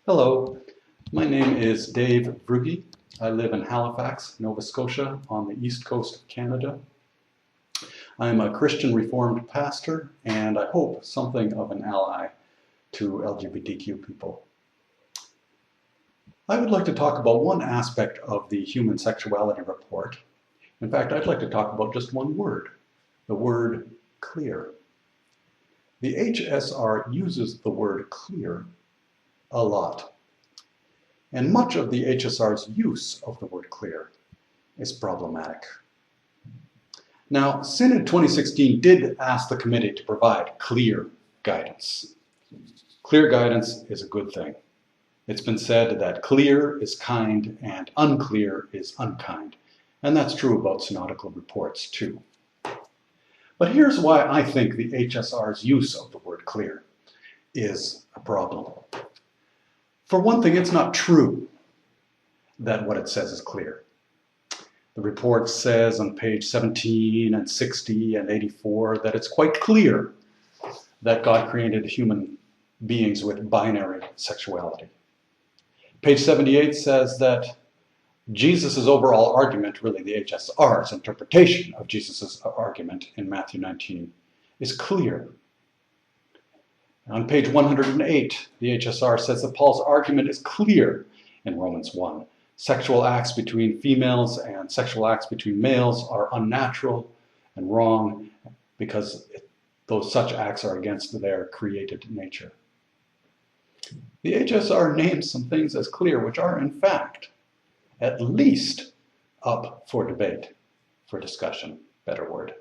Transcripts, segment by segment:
Hello, my name is Dave Vroege. I live in Halifax, Nova Scotia, on the east coast of Canada. I am a Christian Reformed pastor, and I hope something of an ally to LGBTQ people. I would like to talk about one aspect of the Human Sexuality Report. In fact, I'd like to talk about just one word, the word clear. The HSR uses the word clear a lot. And much of the HSR's use of the word clear is problematic. Now, Synod 2016 did ask the committee to provide clear guidance. Clear guidance is a good thing. It's been said that clear is kind and unclear is unkind. And that's true about synodical reports too. But here's why I think the HSR's use of the word clear is a problem. For one thing, it's not true that what it says is clear. The report says on page 17 and 60 and 84 that it's quite clear that God created human beings with binary sexuality. Page 78 says that Jesus' overall argument, really the HSR's interpretation of Jesus' argument in Matthew 19, is clear. On page 108, the HSR says that Paul's argument is clear in Romans 1. Sexual acts between females and sexual acts between males are unnatural and wrong because those such acts are against their created nature. The HSR names some things as clear which are in fact at least up for debate, for discussion, better word,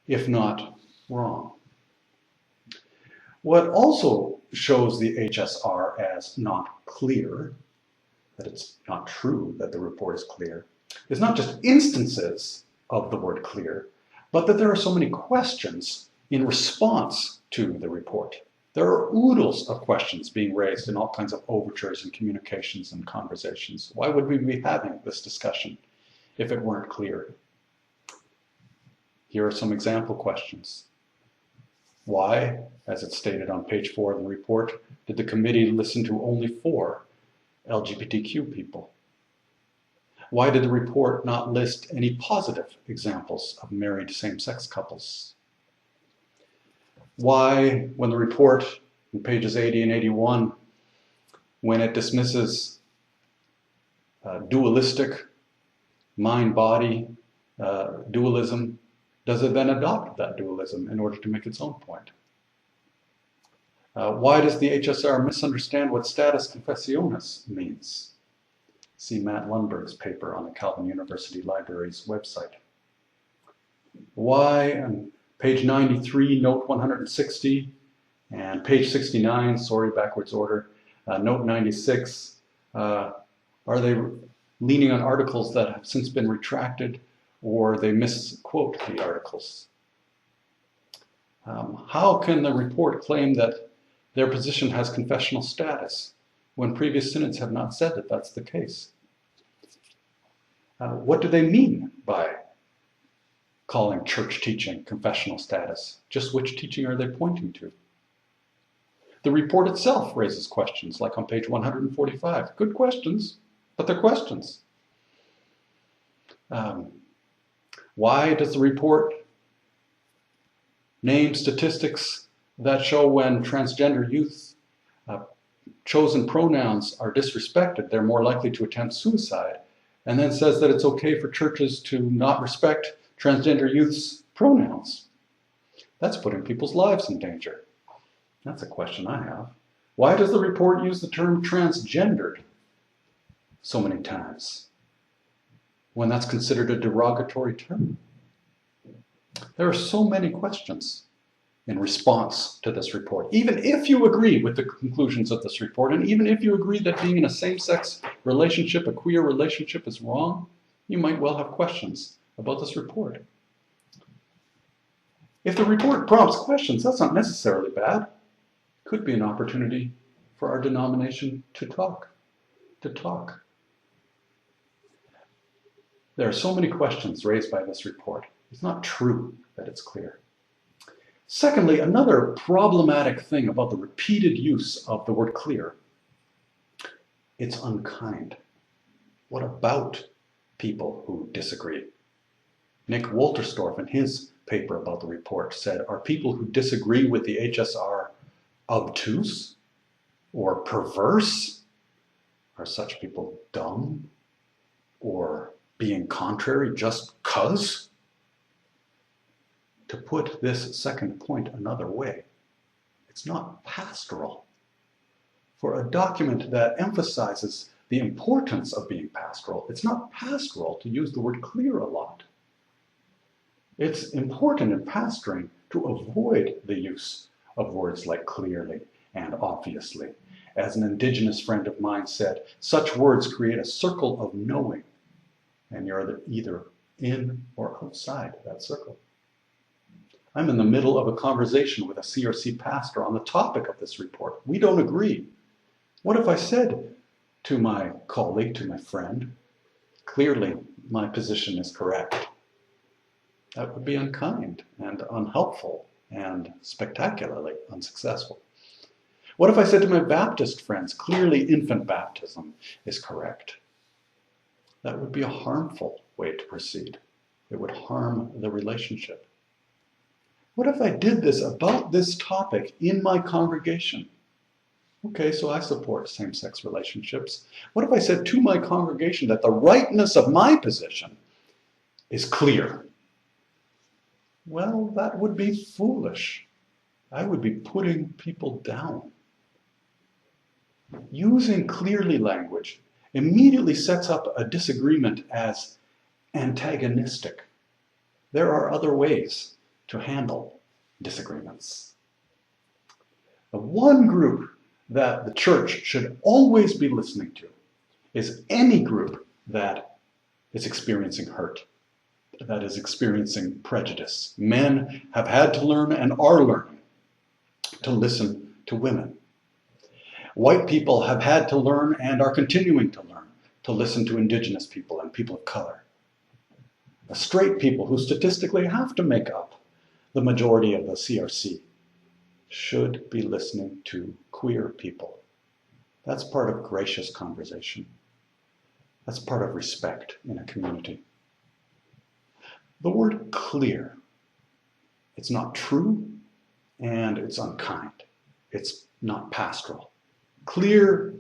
if not wrong. What also shows the HSR as not clear, that it's not true that the report is clear, is not just instances of the word clear, but that there are so many questions in response to the report. There are oodles of questions being raised in all kinds of overtures and communications and conversations. Why would we be having this discussion if it weren't clear? Here are some example questions. Why, as it's stated on page 4 of the report, did the committee listen to only 4 LGBTQ people? Why did the report not list any positive examples of married same-sex couples? Why, when the report in pages 80 and 81, when it dismisses dualistic mind-body dualism, does it then adopt that dualism in order to make its own point? Why does the HSR misunderstand what status confessionis means? See Matt Lundberg's paper on the Calvin University Library's website. Why, on page 93, note 160, and page 69, sorry, backwards order, note 96, are they leaning on articles that have since been retracted, or they misquote the articles? How can the report claim that their position has confessional status when previous synods have not said that that's the case? What do they mean by calling church teaching confessional status? Just which teaching are they pointing to? The report itself raises questions, like on page 145. Good questions, but they're questions. Why does the report name statistics that show when transgender youth chosen pronouns are disrespected, they're more likely to attempt suicide, and then says that it's okay for churches to not respect transgender youth's pronouns? That's putting people's lives in danger. That's a question I have. Why does the report use the term transgendered so many times when that's considered a derogatory term? There are so many questions in response to this report. Even if you agree with the conclusions of this report, and even if you agree that being in a same-sex relationship, a queer relationship, is wrong, you might well have questions about this report. If the report prompts questions, that's not necessarily bad. It could be an opportunity for our denomination to talk. There are so many questions raised by this report. It's not true that it's clear. Secondly, another problematic thing about the repeated use of the word clear It's unkind. What about people who disagree? Nick Wolterstorff, in his paper about the report, said, are people who disagree with the HSR obtuse or perverse? Are such people dumb or being contrary just 'cause? To put this second point another way, it's not pastoral. For a document that emphasizes the importance of being pastoral, it's not pastoral to use the word clear a lot. It's important in pastoring to avoid the use of words like clearly and obviously. As an Indigenous friend of mine said, such words create a circle of knowing, and you're either in or outside that circle. I'm in the middle of a conversation with a CRC pastor on the topic of this report. We don't agree. What if I said to my colleague, to my friend, clearly my position is correct? That would be unkind and unhelpful and spectacularly unsuccessful. What if I said to my Baptist friends, clearly infant baptism is correct? That would be a harmful way to proceed. It would harm the relationship. What if I did this about this topic in my congregation? Okay, so I support same-sex relationships. What if I said to my congregation that the rightness of my position is clear? Well, that would be foolish. I would be putting people down. Using clearly language immediately sets up a disagreement as antagonistic. There are other ways to handle disagreements. The one group that the church should always be listening to is any group that is experiencing hurt, that is experiencing prejudice. Men have had to learn and are learning to listen to women. White people have had to learn and are continuing to learn to listen to Indigenous people and people of color. The straight people, who statistically have to make up the majority of the CRC, should be listening to queer people. That's part of gracious conversation. That's part of respect in a community. The word clear, it's not true and it's unkind. It's not pastoral. Clear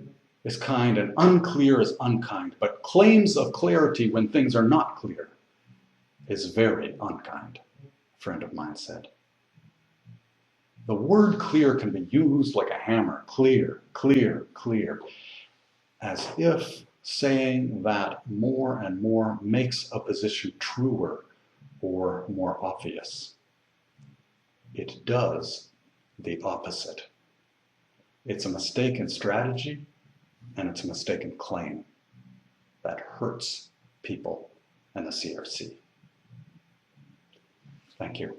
is kind and unclear is unkind, but claims of clarity when things are not clear is very unkind, a friend of mine said. The word clear can be used like a hammer, clear, clear, clear, as if saying that more and more makes a position truer or more obvious. It does the opposite. It's a mistaken strategy and it's a mistaken claim that hurts people and the CRC. Thank you.